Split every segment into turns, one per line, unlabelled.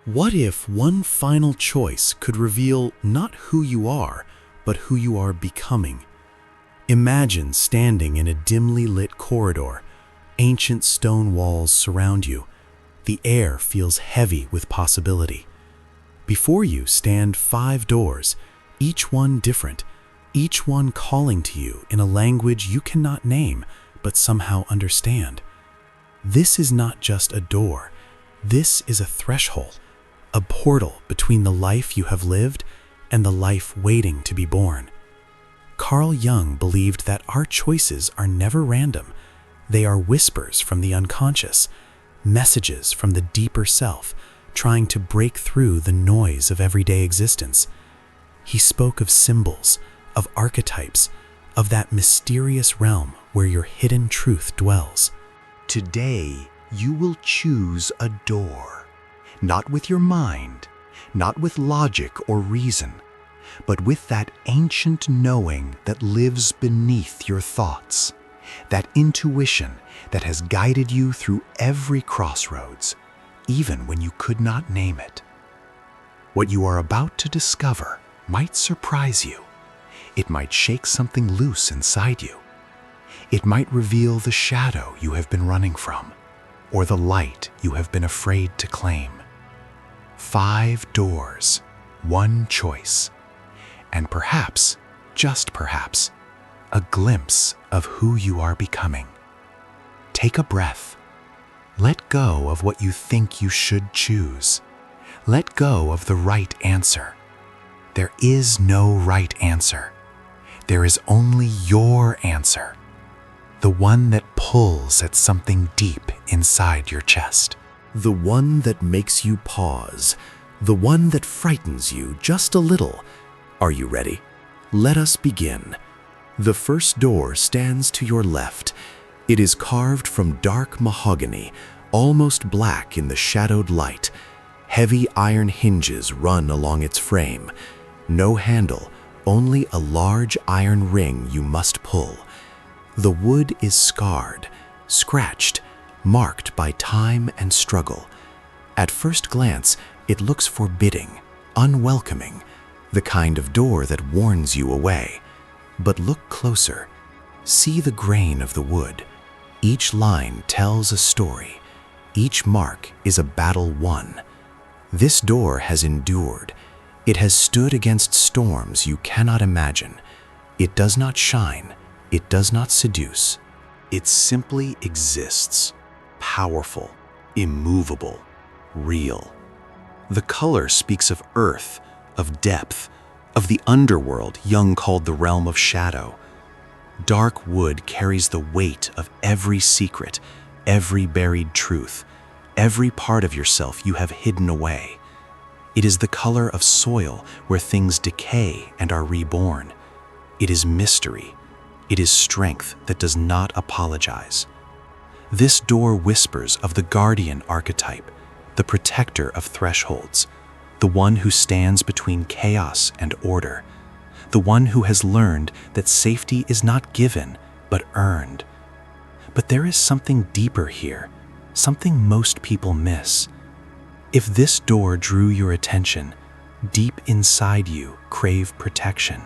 What if one final choice could reveal not who you are, but who you are becoming? Imagine standing in a dimly lit corridor. Ancient stone walls surround you. The air feels heavy with possibility. Before you stand 5 doors, each one different, each one calling to you in a language you cannot name, but somehow understand. This is not just a door. This is a threshold, a portal between the life you have lived and the life waiting to be born. Carl Jung believed that our choices are never random. They are whispers from the unconscious, messages from the deeper self, trying to break through the noise of everyday existence. He spoke of symbols, of archetypes, of that mysterious realm where your hidden truth dwells.
Today, you will choose a door, not with your mind, not with logic or reason, but with that ancient knowing that lives beneath your thoughts, that intuition that has guided you through every crossroads, even when you could not name it. What you are about to discover might surprise you. It might shake something loose inside you. It might reveal the shadow you have been running from, or the light you have been afraid to claim. 5 doors, 1 choice, and perhaps, just perhaps, a glimpse of who you are becoming. Take a breath. Let go of what you think you should choose. Let go of the right answer. There is no right answer. There is only your answer, the one that pulls at something deep inside your chest.
The one that makes you pause, the one that frightens you just a little. Are you ready? Let us begin. The first door stands to your left. It is carved from dark mahogany, almost black in the shadowed light. Heavy iron hinges run along its frame. No handle, only a large iron ring you must pull. The wood is scarred, scratched, marked by time and struggle. At first glance, it looks forbidding, unwelcoming, the kind of door that warns you away. But look closer. See the grain of the wood. Each line tells a story. Each mark is a battle won. This door has endured. It has stood against storms you cannot imagine. It does not shine. It does not seduce. It simply exists, powerful, immovable, real. The color speaks of earth, of depth, of the underworld Jung called the realm of shadow. Dark wood carries the weight of every secret, every buried truth, every part of yourself you have hidden away. It is the color of soil where things decay and are reborn. It is mystery. It is strength that does not apologize. This door whispers of the guardian archetype, the protector of thresholds, the one who stands between chaos and order, the one who has learned that safety is not given, but earned. But there is something deeper here, something most people miss. If this door drew your attention, deep inside you crave protection,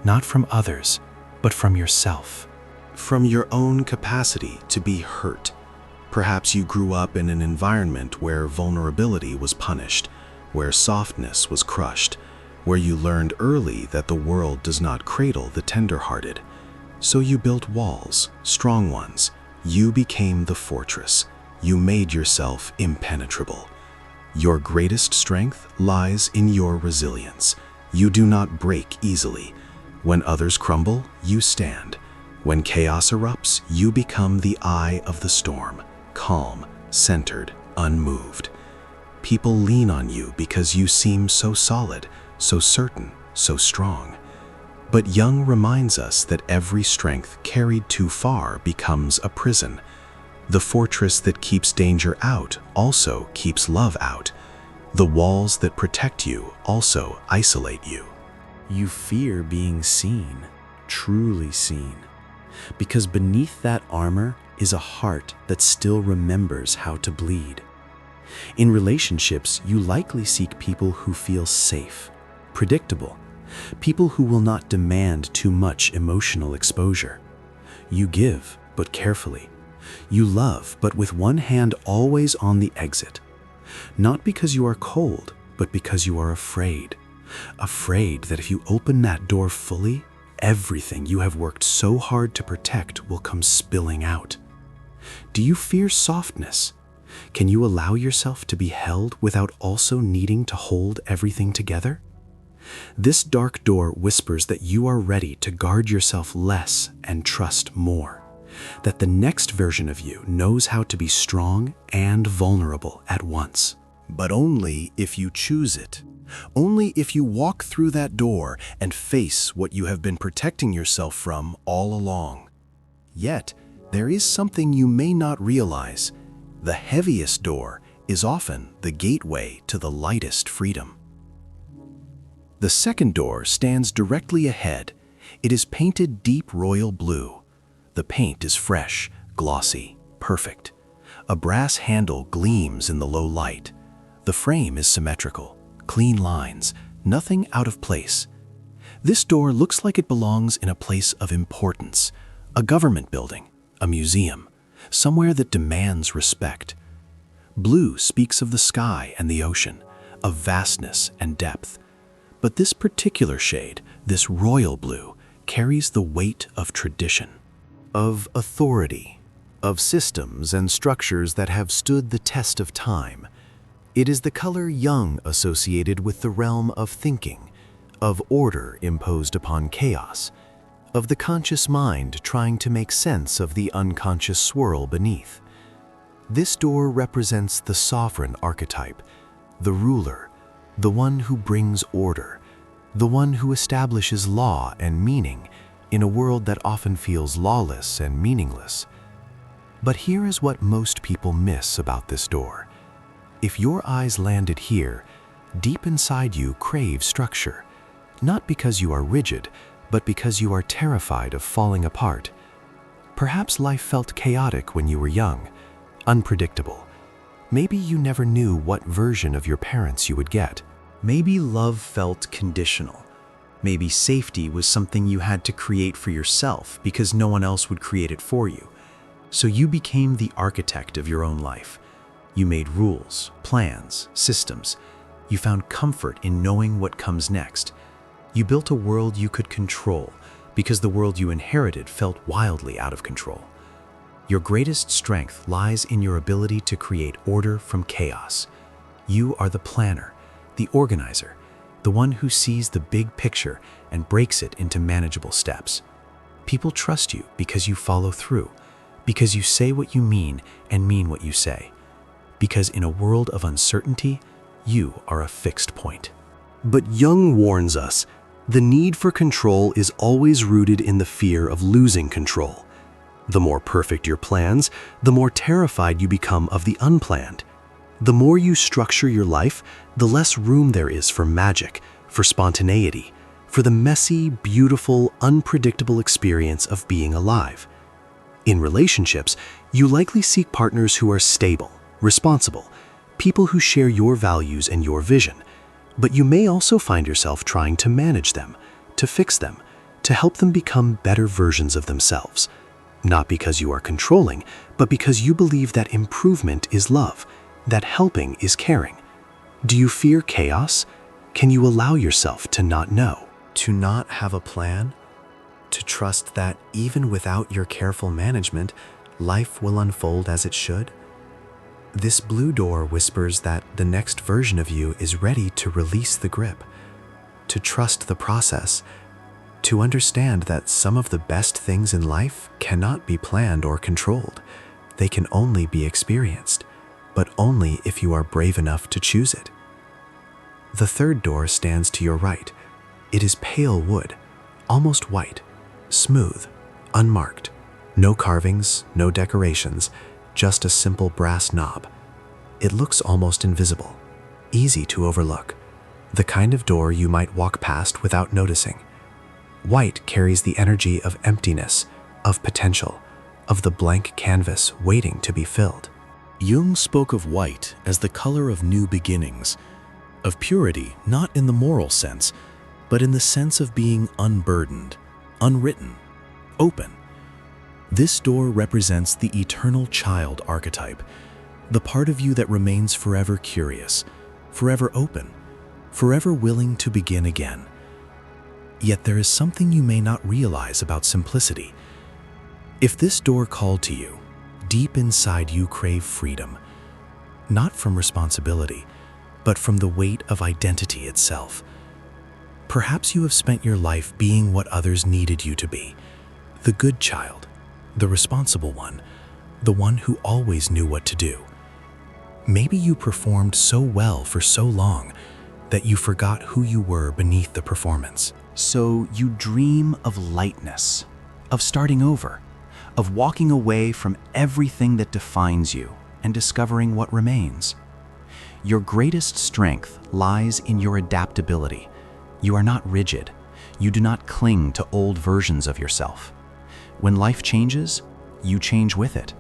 not from others, but from yourself. From your own capacity to be hurt. Perhaps you grew up in an environment where vulnerability was punished, where softness was crushed, where you learned early that the world does not cradle the tender-hearted. So you built walls, strong ones. You became the fortress. You made yourself impenetrable. Your greatest strength lies in your resilience. You do not break easily. When others crumble, you stand. When chaos erupts, you become the eye of the storm, calm, centered, unmoved. People lean on you because you seem so solid, so certain, so strong. But Jung reminds us that every strength carried too far becomes a prison. The fortress that keeps danger out also keeps love out. The walls that protect you also isolate you. You fear being seen, truly seen, because beneath that armor is a heart that still remembers how to bleed. In relationships, you likely seek people who feel safe, predictable, people who will not demand too much emotional exposure. You give, but carefully. You love, but with one hand always on the exit. Not because you are cold, but because you are afraid. Afraid that if you open that door fully, everything you have worked so hard to protect will come spilling out. Do you fear softness? Can you allow yourself to be held without also needing to hold everything together? This dark door whispers that you are ready to guard yourself less and trust more. That the next version of you knows how to be strong and vulnerable at once. But only if you choose it. Only if you walk through that door and face what you have been protecting yourself from all along. Yet, there is something you may not realize. The heaviest door is often the gateway to the lightest freedom. The second door stands directly ahead. It is painted deep royal blue. The paint is fresh, glossy, perfect. A brass handle gleams in the low light. The frame is symmetrical, clean lines, nothing out of place. This door looks like it belongs in a place of importance, a government building, a museum, somewhere that demands respect. Blue speaks of the sky and the ocean, of vastness and depth. But this particular shade, this royal blue, carries the weight of tradition, of authority, of systems and structures that have stood the test of time. It is the color Jung associated with the realm of thinking, of order imposed upon chaos, of the conscious mind trying to make sense of the unconscious swirl beneath. This door represents the sovereign archetype, the ruler, the one who brings order, the one who establishes law and meaning in a world that often feels lawless and meaningless. But here is what most people miss about this door. If your eyes landed here, deep inside you crave structure, not because you are rigid, but because you are terrified of falling apart. Perhaps life felt chaotic when you were young, unpredictable. Maybe you never knew what version of your parents you would get. Maybe love felt conditional. Maybe safety was something you had to create for yourself because no one else would create it for you. So you became the architect of your own life. You made rules, plans, systems. You found comfort in knowing what comes next. You built a world you could control because the world you inherited felt wildly out of control. Your greatest strength lies in your ability to create order from chaos. You are the planner, the organizer, the one who sees the big picture and breaks it into manageable steps. People trust you because you follow through, because you say what you mean and mean what you say. Because in a world of uncertainty, you are a fixed point. But Jung warns us, the need for control is always rooted in the fear of losing control. The more perfect your plans, the more terrified you become of the unplanned. The more you structure your life, the less room there is for magic, for spontaneity, for the messy, beautiful, unpredictable experience of being alive. In relationships, you likely seek partners who are stable, responsible, people who share your values and your vision. But you may also find yourself trying to manage them, to fix them, to help them become better versions of themselves. Not because you are controlling, but because you believe that improvement is love, that helping is caring. Do you fear chaos? Can you allow yourself to not know? To not have a plan? To trust that even without your careful management, life will unfold as it should? This blue door whispers that the next version of you is ready to release the grip, to trust the process, to understand that some of the best things in life cannot be planned or controlled. They can only be experienced, but only if you are brave enough to choose it. The third door stands to your right. It is pale wood, almost white, smooth, unmarked. No carvings, no decorations, just a simple brass knob. It looks almost invisible, easy to overlook, the kind of door you might walk past without noticing. White carries the energy of emptiness, of potential, of the blank canvas waiting to be filled. Jung spoke of white as the color of new beginnings, of purity not in the moral sense, but in the sense of being unburdened, unwritten, open. This door represents the eternal child archetype, the part of you that remains forever curious, forever open, forever willing to begin again. Yet there is something you may not realize about simplicity. If this door called to you, deep inside you crave freedom, not from responsibility, but from the weight of identity itself. Perhaps you have spent your life being what others needed you to be, the good child, the responsible one, the one who always knew what to do. Maybe you performed so well for so long that you forgot who you were beneath the performance.
So you dream of lightness, of starting over, of walking away from everything that defines you and discovering what remains. Your greatest strength lies in your adaptability. You are not rigid. You do not cling to old versions of yourself. When life changes, you change with it.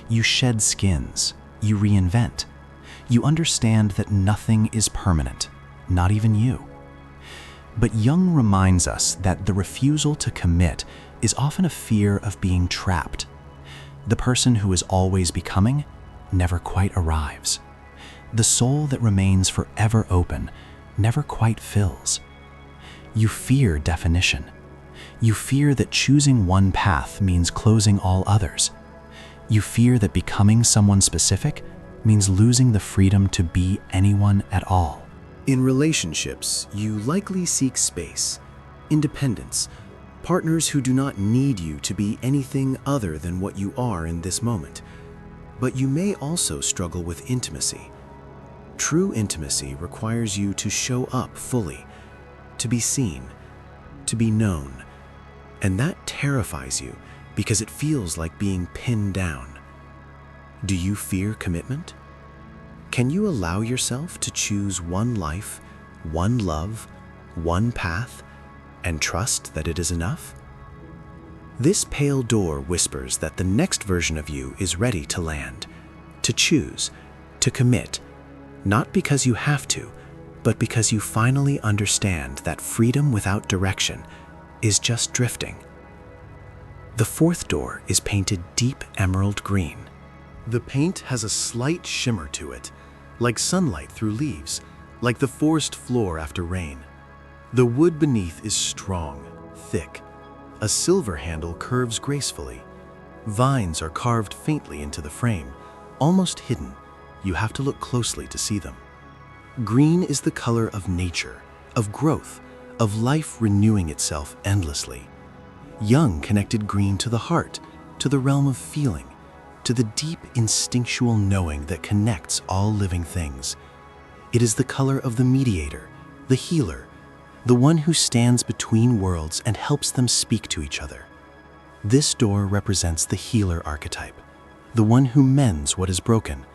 You shed skins. You reinvent. You understand that nothing is permanent, not even you. But Jung reminds us that the refusal to commit is often a fear of being trapped. The person who is always becoming never quite arrives. The soul that remains forever open never quite fills. You fear definition. You fear that choosing one path means closing all others. You fear that becoming someone specific means losing the freedom to be anyone at all.
In relationships, you likely seek space, independence, partners who do not need you to be anything other than what you are in this moment. But you may also struggle with intimacy. True intimacy requires you to show up fully, to be seen, to be known. And that terrifies you because it feels like being pinned down. Do you fear commitment? Can you allow yourself to choose one life, one love, one path, and trust that it is enough? This pale door whispers that the next version of you is ready to land, to choose, to commit, not because you have to, but because you finally understand that freedom without direction is just drifting. The fourth door is painted deep emerald green. The paint has a slight shimmer to it, like sunlight through leaves, like the forest floor after rain. The wood beneath is strong, thick. A silver handle curves gracefully. Vines are carved faintly into the frame, almost hidden. You have to look closely to see them. Green is the color of nature, of growth, of life renewing itself endlessly. Jung connected green to the heart, to the realm of feeling, to the deep instinctual knowing that connects all living things. It is the color of the mediator, the healer, the one who stands between worlds and helps them speak to each other. This door represents the healer archetype, the one who mends what is broken,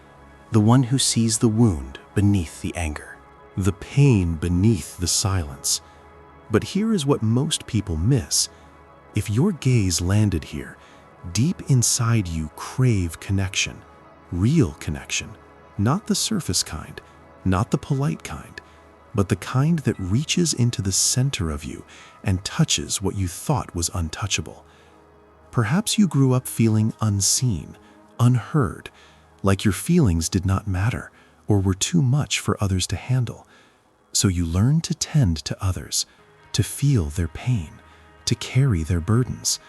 the one who sees the wound beneath the anger, the pain beneath the silence. But here is what most people miss. If your gaze landed here, deep inside you crave connection, real connection, not the surface kind, not the polite kind, but the kind that reaches into the center of you and touches what you thought was untouchable. Perhaps you grew up feeling unseen, unheard, like your feelings did not matter or were too much for others to handle. So you learned to tend to others, to feel their pain, to carry their burdens.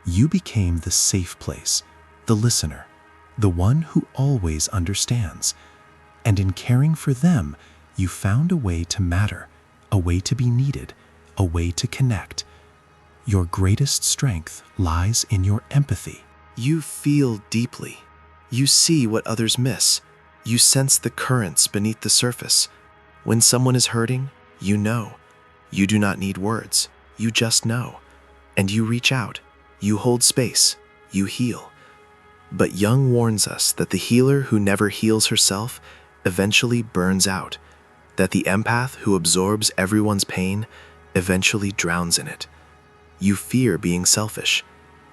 You became the safe place, the listener, the one who always understands. And in caring for them, you found a way to matter, a way to be needed, a way to connect. Your greatest strength lies in your empathy. You feel deeply. You see what others miss. You sense the currents beneath the surface. When someone is hurting, you know. You do not need words. You just know. And you reach out. You hold space. You heal. But Jung warns us that the healer who never heals herself eventually burns out, that the empath who absorbs everyone's pain eventually drowns in it. You fear being selfish.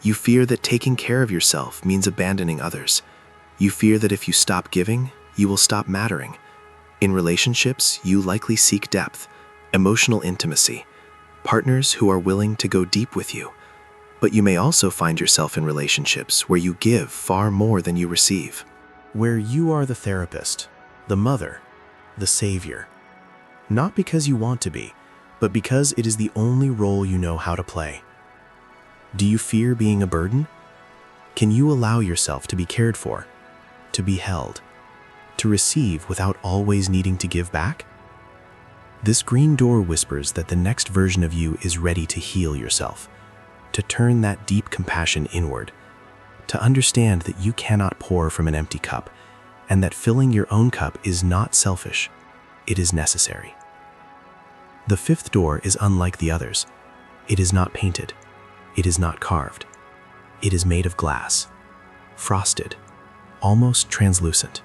You fear that taking care of yourself means abandoning others. You fear that if you stop giving, you will stop mattering. In relationships, you likely seek depth, emotional intimacy, partners who are willing to go deep with you. But you may also find yourself in relationships where you give far more than you receive. Where you are the therapist, the mother, the savior. Not because you want to be, but because it is the only role you know how to play. Do you fear being a burden? Can you allow yourself to be cared for, to be held, to receive without always needing to give back? This green door whispers that the next version of you is ready to heal yourself, to turn that deep compassion inward, to understand that you cannot pour from an empty cup, and that filling your own cup is not selfish, it is necessary. The fifth door is unlike the others. It is not painted. It is not carved. It is made of glass, frosted, almost translucent.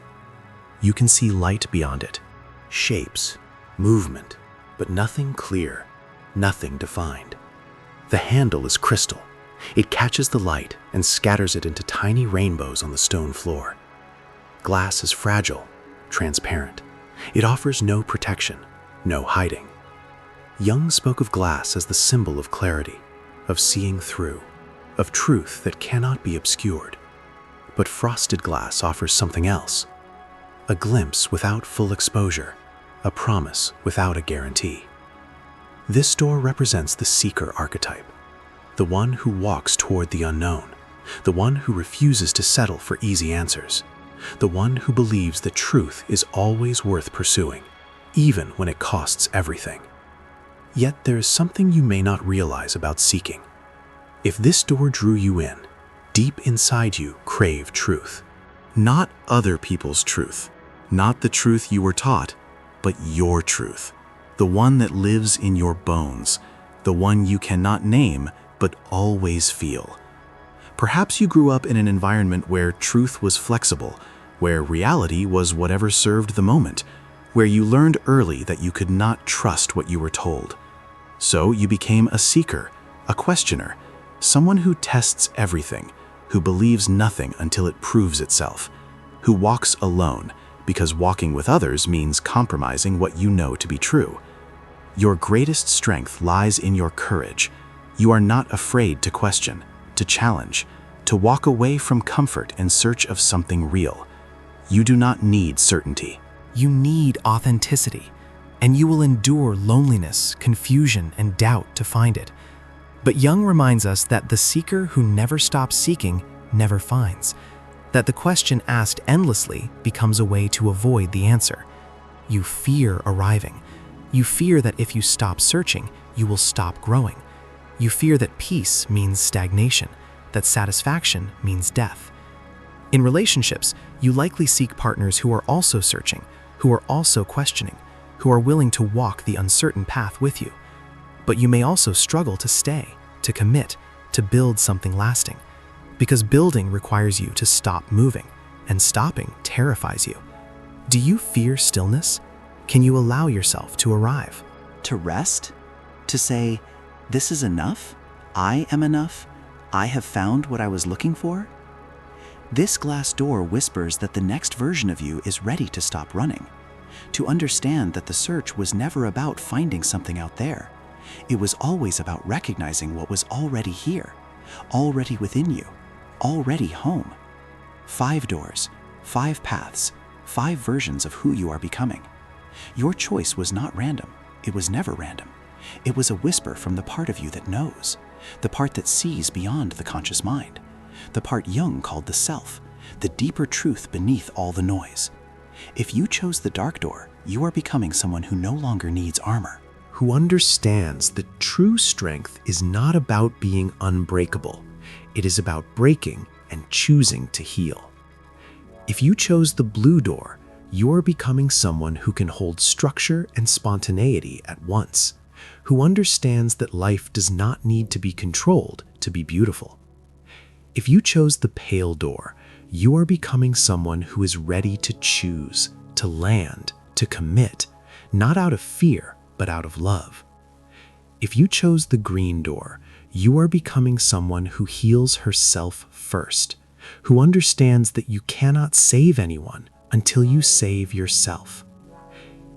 You can see light beyond it, shapes, movement, but nothing clear, nothing defined. The handle is crystal. It catches the light and scatters it into tiny rainbows on the stone floor. Glass is fragile, transparent. It offers no protection, no hiding. Jung spoke of glass as the symbol of clarity, of seeing through, of truth that cannot be obscured. But frosted glass offers something else. A glimpse without full exposure, a promise without a guarantee. This door represents the seeker archetype, the one who walks toward the unknown, the one who refuses to settle for easy answers, the one who believes that truth is always worth pursuing, even when it costs everything. Yet there is something you may not realize about seeking. If this door drew you in, deep inside you crave truth. Not other people's truth, not the truth you were taught, but your truth, the one that lives in your bones, the one you cannot name but always feel. Perhaps you grew up in an environment where truth was flexible, where reality was whatever served the moment, where you learned early that you could not trust what you were told. So you became a seeker, a questioner, someone who tests everything, who believes nothing until it proves itself, who walks alone, because walking with others means compromising what you know to be true. Your greatest strength lies in your courage. You are not afraid to question, to challenge, to walk away from comfort in search of something real. You do not need certainty. You need authenticity, and you will endure loneliness, confusion, and doubt to find it. But Jung reminds us that the seeker who never stops seeking never finds, that the question asked endlessly becomes a way to avoid the answer. You fear arriving. You fear that if you stop searching, you will stop growing. You fear that peace means stagnation, that satisfaction means death. In relationships, you likely seek partners who are also searching, who are also questioning, who are willing to walk the uncertain path with you. But you may also struggle to stay, to commit, to build something lasting. Because building requires you to stop moving, and stopping terrifies you. Do you fear stillness? Can you allow yourself to arrive?
To rest? To say, this is enough? I am enough? I have found what I was looking for? This glass door whispers that the next version of you is ready to stop running, to understand that the search was never about finding something out there. It was always about recognizing what was already here, already within you, already home. 5 doors, 5 paths, 5 versions of who you are becoming. Your choice was not random. It was never random. It was a whisper from the part of you that knows, the part that sees beyond the conscious mind, the part Jung called the self, the deeper truth beneath all the noise. If you chose the dark door, you are becoming someone who no longer needs armor,
who understands that true strength is not about being unbreakable. It is about breaking and choosing to heal. If you chose the blue door, you're becoming someone who can hold structure and spontaneity at once, who understands that life does not need to be controlled to be beautiful. If you chose the pale door, you are becoming someone who is ready to choose, to land, to commit, not out of fear, but out of love. If you chose the green door, you are becoming someone who heals herself first, who understands that you cannot save anyone until you save yourself.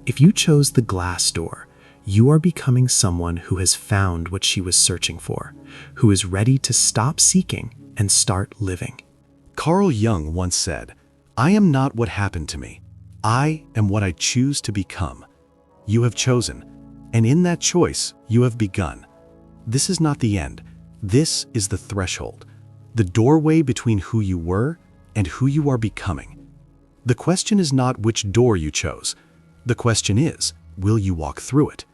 If you chose the glass door, you are becoming someone who has found what she was searching for, who is ready to stop seeking and start living.
Carl Jung once said, "I am not what happened to me. I am what I choose to become." You have chosen, and in that choice, you have begun. This is not the end. This is the threshold, the doorway between who you were and who you are becoming. The question is not which door you chose. The question is, will you walk through it?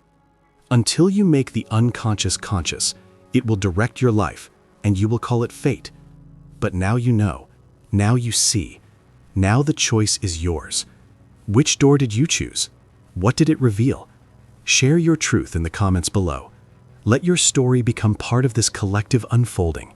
Until you make the unconscious conscious, it will direct your life, and you will call it fate. But now you know. Now you see. Now the choice is yours. Which door did you choose? What did it reveal? Share your truth in the comments below. Let your story become part of this collective unfolding.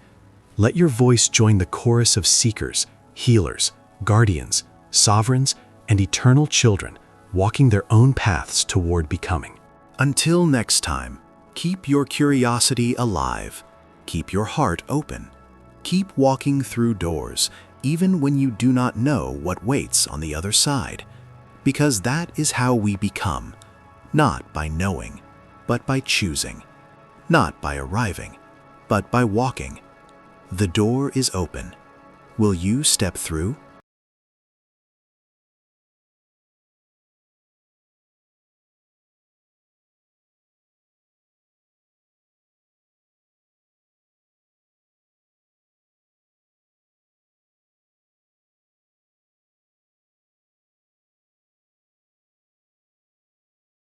Let your voice join the chorus of seekers, healers, guardians, sovereigns, and eternal children walking their own paths toward becoming.
Until next time, keep your curiosity alive. Keep your heart open. Keep walking through doors, even when you do not know what waits on the other side. Because that is how we become, not by knowing, but by choosing. Not by arriving, but by walking. The door is open. Will you step through?